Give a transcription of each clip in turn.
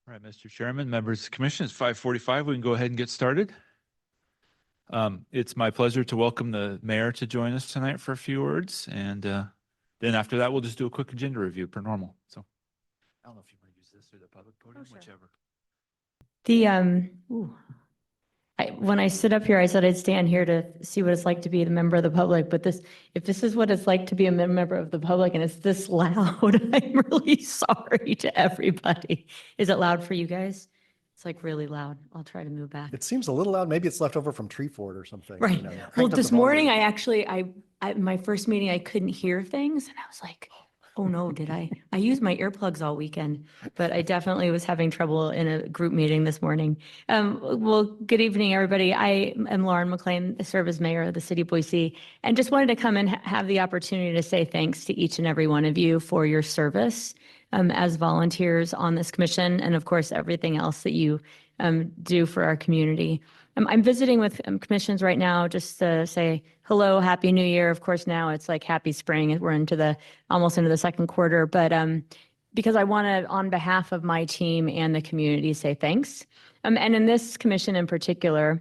All right, Mr. Chairman, members of the commission, it's 5:45. We can go ahead and get started. It's my pleasure to welcome the mayor to join us tonight for a few words. And then after that, we'll just do a quick agenda review per normal. So I don't know if you want to use this or the public podium, sure. whichever. When I stood up here, I said I'd stand here to see what it's like to be the member of the public, but if this is what it's like to be a member of the public and it's this loud, I'm really sorry to everybody. Is it loud for you guys? It's like really loud. I'll try to move back. It seems a little loud. Maybe it's left over from Treefort or something. Right. You know, Well, cranked up this the volume. morning, my first meeting, I couldn't hear things and I was like, oh no, did I used my earplugs all weekend, but I definitely was having trouble in a group meeting this morning. Well, good evening, everybody. I am Lauren McLean, I serve as mayor of the city of Boise, and just wanted to come and have the opportunity to say thanks to each and every one of you for your service as volunteers on this commission, and of course, everything else that you do for our community. I'm visiting with commissions right now just to say hello, happy new year. Of course, now it's like happy spring. We're almost into the second quarter, but because I want to, on behalf of my team and the community, say thanks. And in this commission in particular,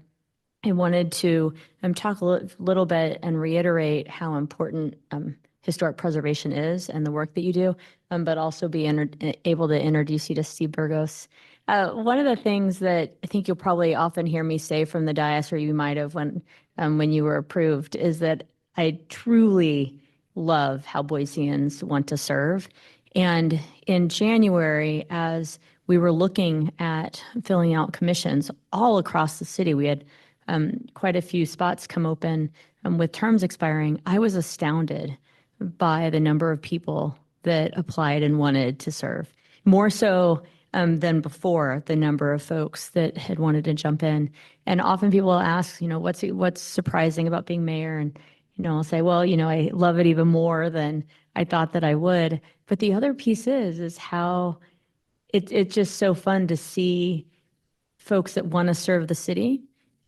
I wanted to talk a little bit and reiterate how important historic preservation is and the work that you do, but also be able to introduce you to Steve Burgos. One of the things that I think you'll probably often hear me say from the dais, or you might have when you were approved, is that I truly love how Boiseans want to serve. And in January, as we were looking at filling out commissions all across the city, we had quite a few spots come open with terms expiring. I was astounded by the number of people that applied and wanted to serve. More so than before, the number of folks that had wanted to jump in. And often people will ask, what's surprising about being mayor? And, I'll say, well, I love it even more than I thought that I would. But the other piece is how it's just so fun to see folks that want to serve the city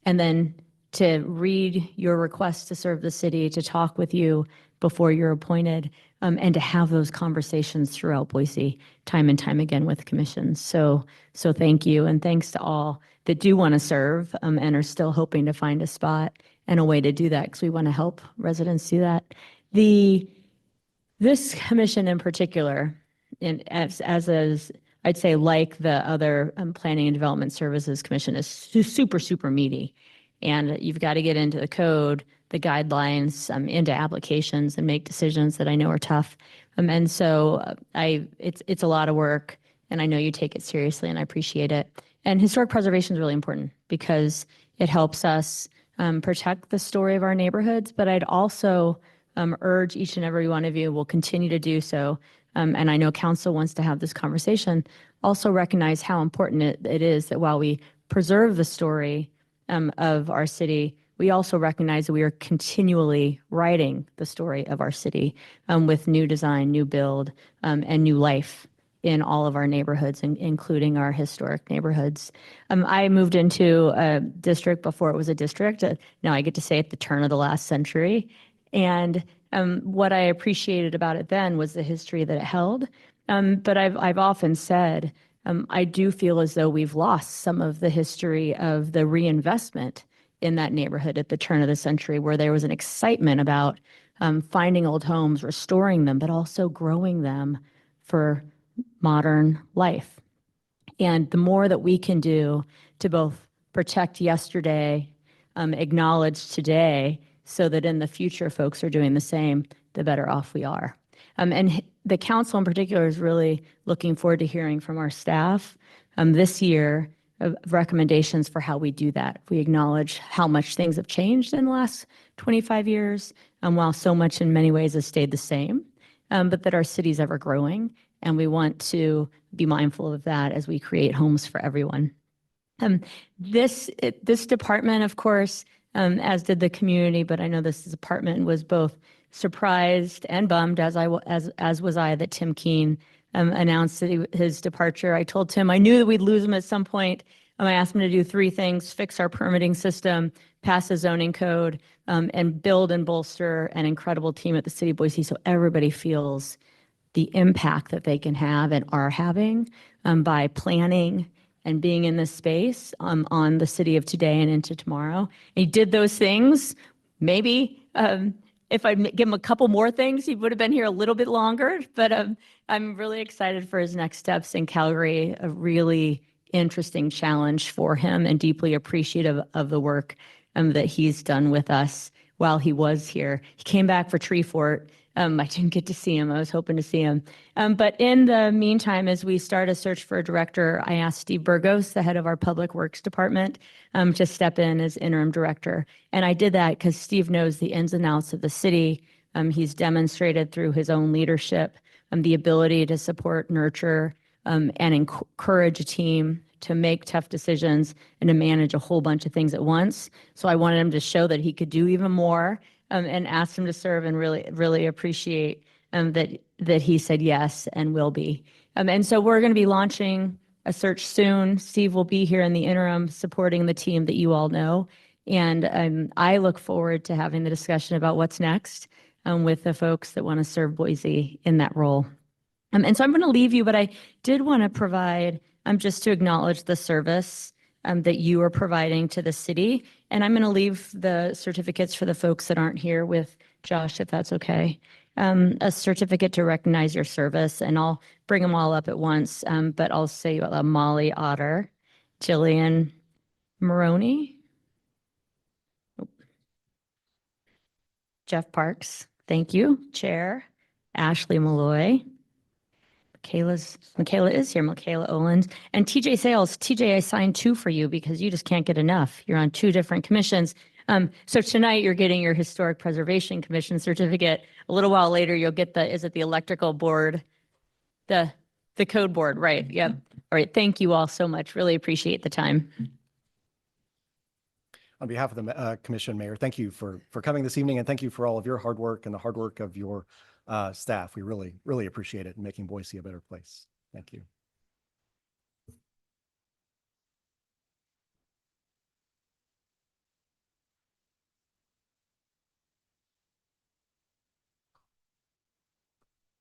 and then to read your request to serve the city, to talk with you before you're appointed, and to have those conversations throughout Boise time and time again with commissions. So thank you, and thanks to all that do want to serve and are still hoping to find a spot and a way to do that, because we want to help residents do that. This commission in particular, as I'd say, like the other Planning and Development Services Commission, is super, super meaty. And you've got to get into the code, the guidelines, into applications and make decisions that I know are tough. And so it's a lot of work, and I know you take it seriously, and I appreciate it. And historic preservation is really important because it helps us protect the story of our neighborhoods, but I'd also urge each and every one of you will continue to do so. And I know council wants to have this conversation, also recognize how important it is that while we preserve the story of our city, we also recognize that we are continually writing the story of our city with new design, new build, and new life in all of our neighborhoods, including our historic neighborhoods. I moved into a district before it was a district. Now I get to say at the turn of the last century. And what I appreciated about it then was the history that it held. But I've often said, I do feel as though we've lost some of the history of the reinvestment in that neighborhood at the turn of the century, where there was an excitement about finding old homes, restoring them, but also growing them for modern life. And the more that we can do to both protect yesterday, acknowledge today, so that in the future folks are doing the same, the better off we are. And the council in particular is really looking forward to hearing from our staff this year of recommendations for how we do that. We acknowledge how much things have changed in the last 25 years, while so much in many ways has stayed the same, but that our city's ever growing, and we want to be mindful of that as we create homes for everyone. This department, of course, as did the community, but I know this department was both surprised and bummed, as was I, that Tim Keene announced his departure. I told Tim I knew that we'd lose him at some point. I asked him to do three things: fix our permitting system, pass a zoning code, and build and bolster an incredible team at the city of Boise so everybody feels the impact that they can have and are having by planning and being in this space on the city of today and into tomorrow. He did those things. Maybe if I give him a couple more things, he would have been here a little bit longer. But I'm really excited for his next steps in Calgary, a really interesting challenge for him and deeply appreciative of the work that he's done with us while he was here. He came back for Tree Fort. I didn't get to see him. I was hoping to see him. But in the meantime, as we start a search for a director, I asked Steve Burgos, the head of our Public Works Department, to step in as interim director. And I did that because Steve knows the ins and outs of the city. He's demonstrated through his own leadership the ability to support, nurture, and encourage a team to make tough decisions and to manage a whole bunch of things at once. So I wanted him to show that he could do even more and asked him to serve, and really appreciate that he said yes and will be. And so we're going to be launching a search soon. Steve will be here in the interim supporting the team that you all know. And I look forward to having the discussion about what's next with the folks that want to serve Boise in that role. And so I'm going to leave you, but I did want to provide just to acknowledge the service that you are providing to the city. And I'm going to leave the certificates for the folks that aren't here with Josh, if that's okay. A certificate to recognize your service, and I'll bring them all up at once. But I'll say Molly Otter, Jillian Maroney, Jeff Parks, thank you, Chair, Ashley Malloy, Michaela is here, Michaela Owens, and TJ Sales. TJ, I signed 2 for you because you just can't get enough. You're on 2 different commissions. So tonight you're getting your Historic Preservation Commission certificate. A little while later, you'll get is it the electrical board? The code board, right? Yep. All right. Thank you all so much. Really appreciate the time. On behalf of the commission, Mayor, thank you for coming this evening, and thank you for all of your hard work and the hard work of your staff. We really appreciate it in making Boise a better place. Thank you.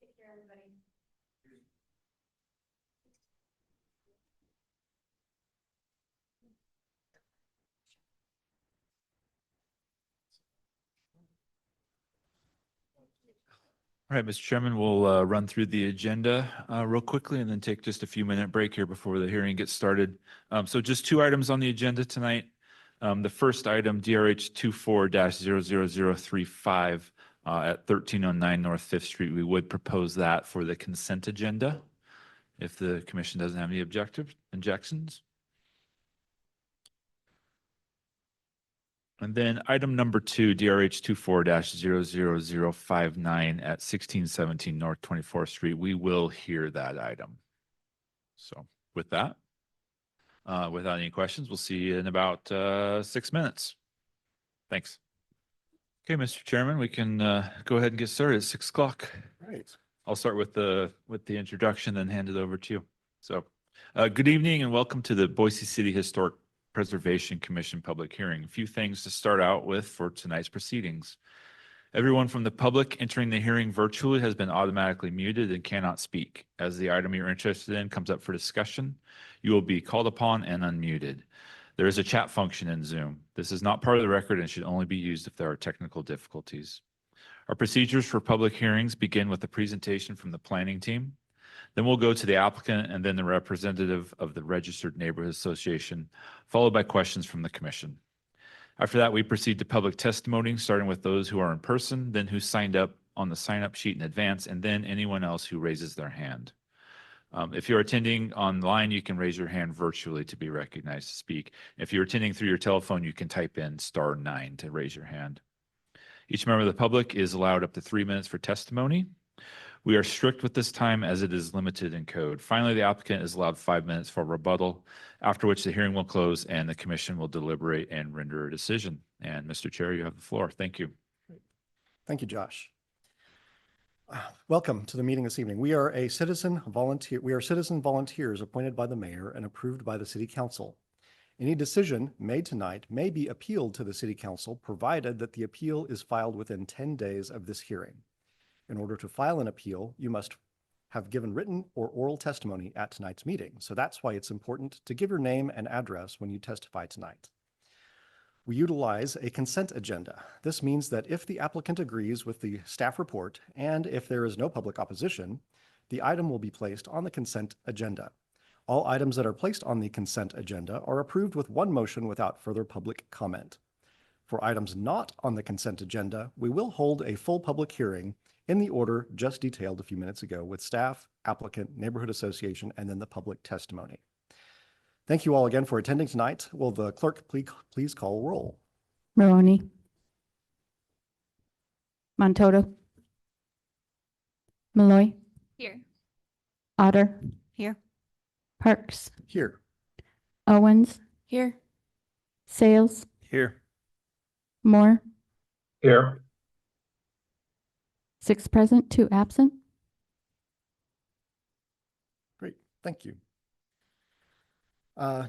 Take care, everybody. All right, Mr. Chairman, we'll run through the agenda real quickly and then take just a few minute break here before the hearing gets started. So just 2 items on the agenda tonight. The first item, DRH 24-00035 at 1309 North 5th Street. We would propose that for the consent agenda if the commission doesn't have any objections. And then item number 2, DRH 24-00059 at 1617 North 24th Street. We will hear that item. So with that, without any questions, we'll see you in about 6 minutes. Thanks. Okay, Mr. Chairman, we can go ahead and get started at 6 o'clock. Right. I'll start with the introduction, then hand it over to you. So good evening and welcome to the Boise City Historic Preservation Commission public hearing. A few things to start out with for tonight's proceedings. Everyone from the public entering the hearing virtually has been automatically muted and cannot speak. As the item you're interested in comes up for discussion, you will be called upon and unmuted. There is a chat function in Zoom. This is not part of the record and should only be used if there are technical difficulties. Our procedures for public hearings begin with a presentation from the planning team. Then we'll go to the applicant and then the representative of the Registered Neighborhood Association, followed by questions from the commission. After that, we proceed to public testimony, starting with those who are in person, then who signed up on the sign-up sheet in advance, and then anyone else who raises their hand. If you're attending online, you can raise your hand virtually to be recognized to speak. If you're attending through your telephone, you can type in *9 to raise your hand. Each member of the public is allowed up to 3 minutes for testimony. We are strict with this time as it is limited in code. Finally, the applicant is allowed 5 minutes for rebuttal, after which the hearing will close and the commission will deliberate and render a decision. And Mr. Chair, you have the floor. Thank you. Thank you, Josh. Welcome to the meeting this evening. We are citizen volunteers appointed by the mayor and approved by the city council. Any decision made tonight may be appealed to the city council, provided that the appeal is filed within 10 days of this hearing. In order to file an appeal, you must have given written or oral testimony at tonight's meeting. So that's why it's important to give your name and address when you testify tonight. We utilize a consent agenda. This means that if the applicant agrees with the staff report and if there is no public opposition, the item will be placed on the consent agenda. All items that are placed on the consent agenda are approved with one motion without further public comment. For items not on the consent agenda, we will hold a full public hearing in the order just detailed a few minutes ago with staff, applicant, neighborhood association, and then the public testimony. Thank you all again for attending tonight. Will the clerk please call roll? Maroney. Montoto. Malloy. Here. Otter. Here. Parks. Here. Owens. Here. Sales. Here. Moore. Here. 6 present, 2 absent. Great, thank you.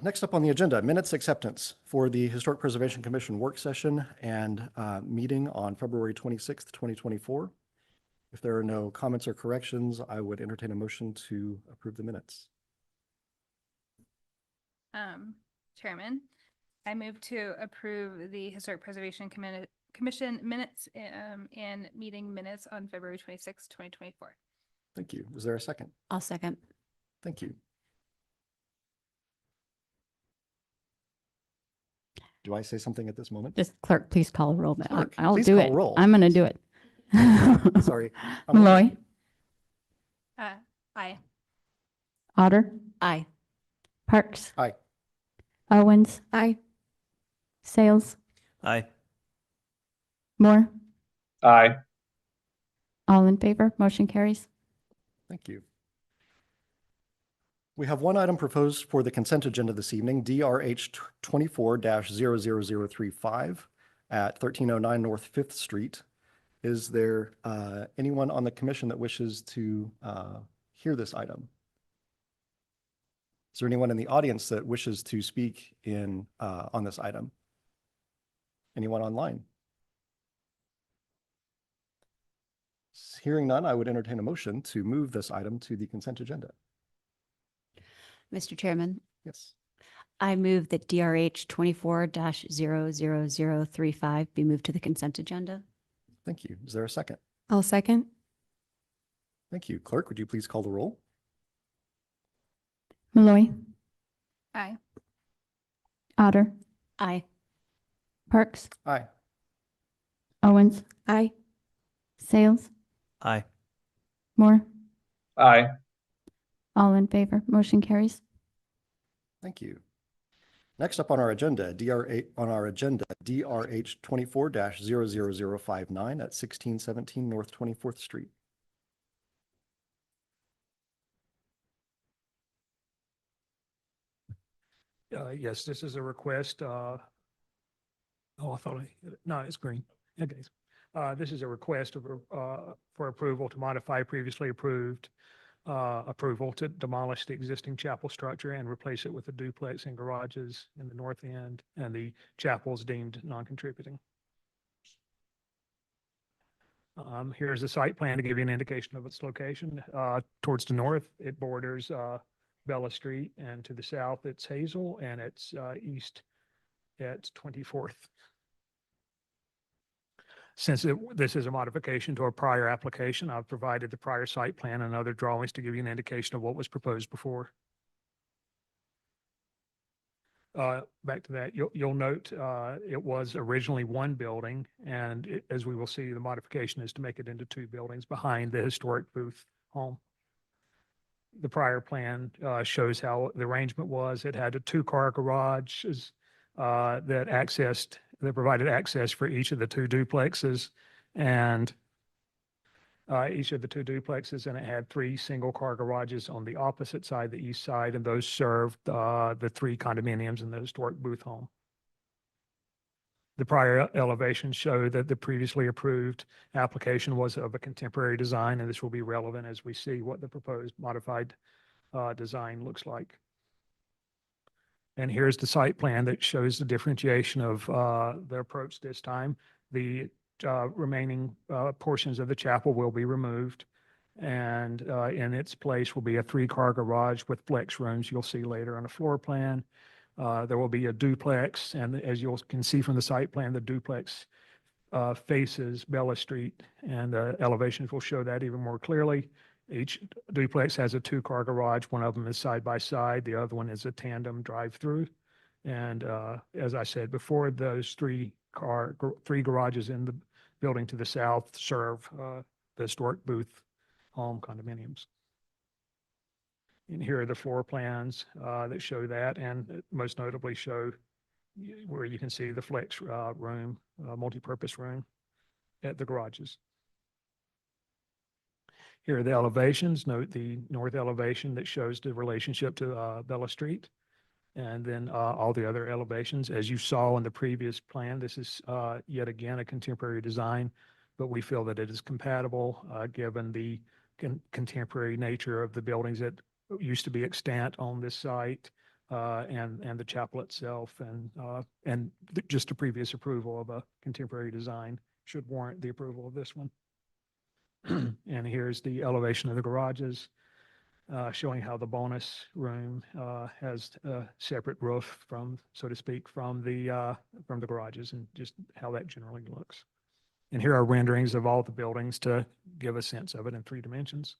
Next up on the agenda, minutes acceptance for the Historic Preservation Commission work session and meeting on February 26th, 2024. If there are no comments or corrections, I would entertain a motion to approve the minutes. Chairman, I move to approve the Historic Preservation Commission minutes and meeting minutes on February 26th, 2024. Thank you. Is there a second? I'll second. Thank you. Do I say something at this moment? Just clerk, please call a roll. But Clerk, I'll please do call it. roll. I'm going to do it. Sorry. Malloy. Aye. Otter. Aye. Parks. Aye. Owens. Aye. Sales. Aye. Moore. Aye. All in favor. Motion carries. Thank you. We have one item proposed for the consent agenda this evening, DRH 24-00035 at 1309 North 5th Street. Is there anyone on the commission that wishes to hear this item? Is there anyone in the audience that wishes to speak on this item? Anyone online? Hearing none, I would entertain a motion to move this item to the consent agenda. Mr. Chairman, Yes. I move that DRH 24-00035 be moved to the consent agenda. Thank you. Is there a second? I'll second. Thank you. Clerk, would you please call the roll? Malloy. Aye. Otter. Aye. Parks. Aye. Owens. Aye. Sales. Aye. Moore. Aye. All in favor. Motion carries. Thank you. Next up on our agenda, DRH 24-00059 at 1617 North 24th Street. Yes, this is a request. Oh, I thought no, it's green. Okay. This is a request for approval to modify previously approved approval to demolish the existing chapel structure and replace it with a duplex and garages in the north end, and the chapel is deemed non-contributing. Here's a site plan to give you an indication of its location. Towards the north, it borders Bella Street, and to the south, it's Hazel, and it's east at 24th. Since this is a modification to a prior application, I've provided the prior site plan and other drawings to give you an indication of what was proposed before. Back to that, you'll note it was originally one building, and as we will see, the modification is to make it into 2 buildings behind the historic Booth home. The prior plan shows how the arrangement was. It had a 2-car garage that provided access for each of the 2 duplexes, and each of the 2 duplexes, and it had 3 single-car garages on the opposite side, the east side, and those served the 3 condominiums in the historic Booth home. The prior elevations show that the previously approved application was of a contemporary design, and this will be relevant as we see what the proposed modified design looks like. And here's the site plan that shows the differentiation of the approach this time. The remaining portions of the chapel will be removed. And in its place will be a 3-car garage with flex rooms you'll see later on the floor plan. There will be a duplex, and as you can see from the site plan, the duplex faces Bella Street, and the elevations will show that even more clearly. Each duplex has a 2-car garage. One of them is side by side. The other one is a tandem drive-through. And as I said before, those 3 garages in the building to the south serve the historic Booth Home condominiums. And here are the floor plans that show that, and most notably show where you can see the flex room, multi-purpose room at the garages. Here are the elevations. Note the north elevation that shows the relationship to Bella Street. And then all the other elevations. As you saw in the previous plan, this is yet again a contemporary design, but we feel that it is compatible given the contemporary nature of the buildings that used to be extant on this site, and the chapel itself, and just a previous approval of a contemporary design should warrant the approval of this one. And here's the elevation of the garages, showing how the bonus room has a separate roof from, so to speak, from the garages, and just how that generally looks. And here are renderings of all the buildings to give a sense of it in 3 dimensions.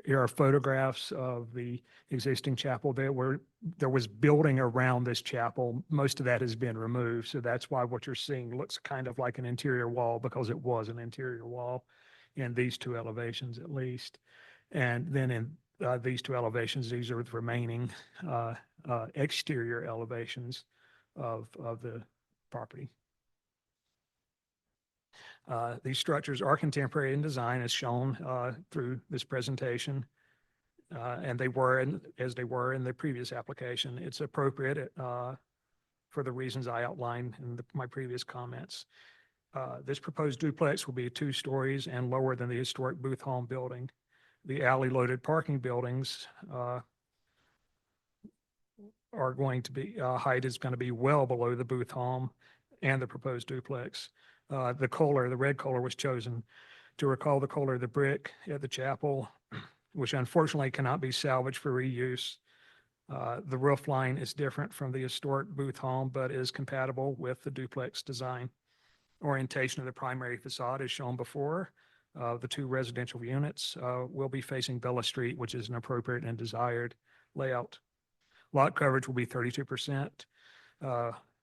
Here are photographs of the existing chapel. There was building around this chapel. Most of that has been removed. So that's why what you're seeing looks kind of like an interior wall, because it was an interior wall in these 2 elevations at least. And then in these 2 elevations, these are the remaining exterior elevations of the property. These structures are contemporary in design, as shown through this presentation, and they were, as they were in the previous application. It's appropriate for the reasons I outlined in my previous comments. This proposed duplex will be 2 stories and lower than the historic Booth Home building. The alley-loaded parking buildings are going to be, height is going to be well below the Booth Home and the proposed duplex. The red color was chosen to recall the color of the brick at the chapel, which unfortunately cannot be salvaged for reuse. The roof line is different from the historic Booth Home, but is compatible with the duplex design. Orientation of the primary facade is shown before. The 2 residential units will be facing Bella Street, which is an appropriate and desired layout. Lot coverage will be 32%,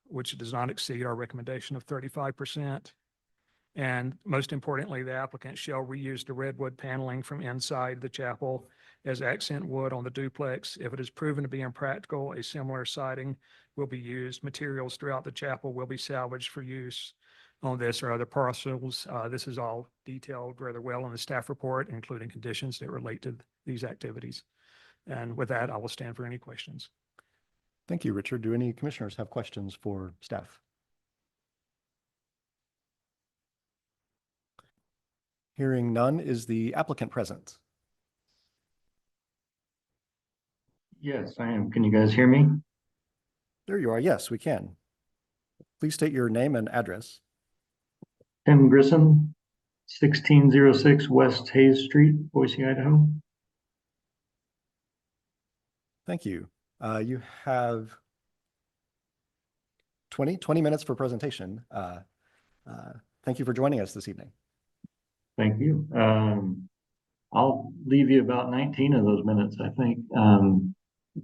which does not exceed our recommendation of 35%. And most importantly, the applicant shall reuse the redwood paneling from inside the chapel as accent wood on the duplex. If it is proven to be impractical, a similar siding will be used. Materials throughout the chapel will be salvaged for use on this or other parcels. This is all detailed rather well in the staff report, including conditions that relate to these activities. And with that, I will stand for any questions. Thank you, Richard. Do any commissioners have questions for staff? Hearing none, is the applicant present? Yes, I am. Can you guys hear me? There you are. Yes, we can. Please state your name and address. Tim Grissom, 1606 West Hayes Street, Boise, Idaho. Thank you. You have 20 minutes for presentation. Thank you for joining us this evening. Thank you. I'll leave you about 19 of those minutes, I think.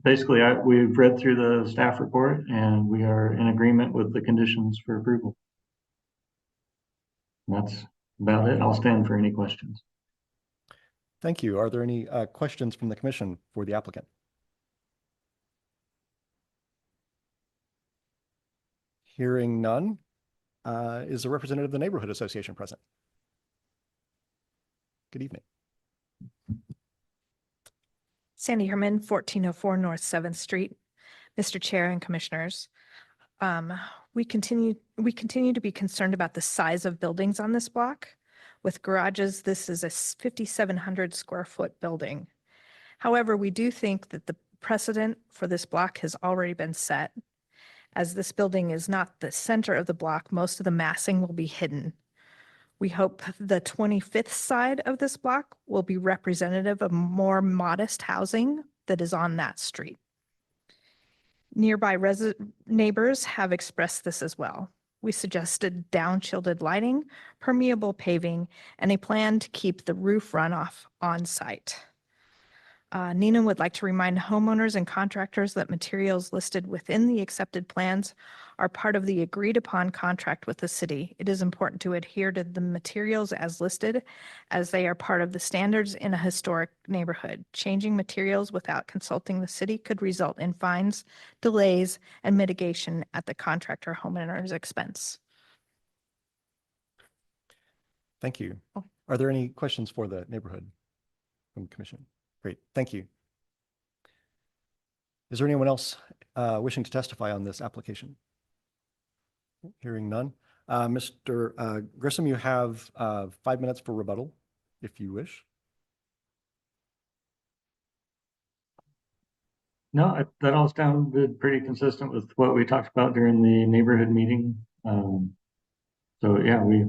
Basically, we've read through the staff report and we are in agreement with the conditions for approval. That's about it. I'll stand for any questions. Thank you. Are there any questions from the commission for the applicant? Hearing none, is a representative of the Neighborhood Association present? Good evening. Sandy Herman, 1404 North 7th Street. Mr. Chair and Commissioners, we continue to be concerned about the size of buildings on this block. With garages, this is a 5,700 square foot building. However, we do think that the precedent for this block has already been set. As this building is not the center of the block, most of the massing will be hidden. We hope the 25th side of this block will be representative of more modest housing that is on that street. Nearby neighbors have expressed this as well. We suggested down-shielded lighting, permeable paving, and a plan to keep the roof runoff on site. Nina would like to remind homeowners and contractors that materials listed within the accepted plans are part of the agreed-upon contract with the city. It is important to adhere to the materials as listed, as they are part of the standards in a historic neighborhood. Changing materials without consulting the city could result in fines, delays, and mitigation at the contractor homeowner's expense. Thank you. Are there any questions for the neighborhood from the commission? Great, thank you. Is there anyone else wishing to testify on this application? Hearing none. Mr. Grissom, you have 5 minutes for rebuttal, if you wish. No, that all sounded pretty consistent with what we talked about during the neighborhood meeting. So yeah, we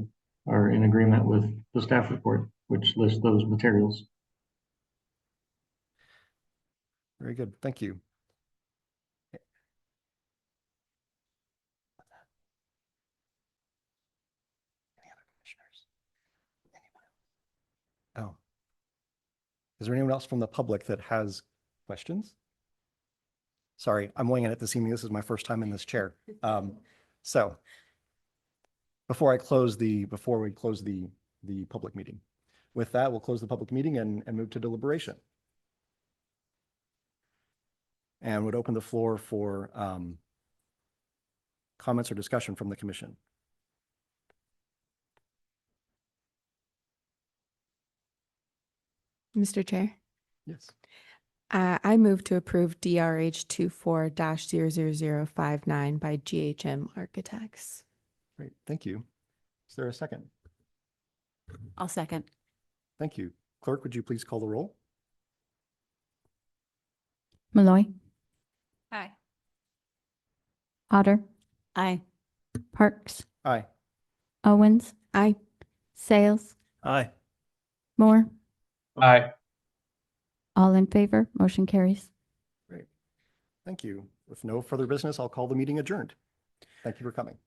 are in agreement with the staff report, which lists those materials. Very good, thank you. Any other commissioners? Anyone else? Oh. Is there anyone else from the public that has questions? Sorry, I'm weighing in at this evening. This is my first time in this chair. So before we close the public meeting, with that, we'll close the public meeting and move to deliberation. And would open the floor for comments or discussion from the commission. Mr. Chair, Yes. I move to approve DRH 24-00059 by GHM Architects. Great, thank you. Is there a second? I'll second. Thank you. Clerk, would you please call the roll? Malloy, Aye. Otter, Aye. Parks, Aye. Owens, Aye. Sales, Aye. Moore, Aye. all in favor, motion carries. Great. Thank you. With no further business, I'll call the meeting adjourned. Thank you for coming.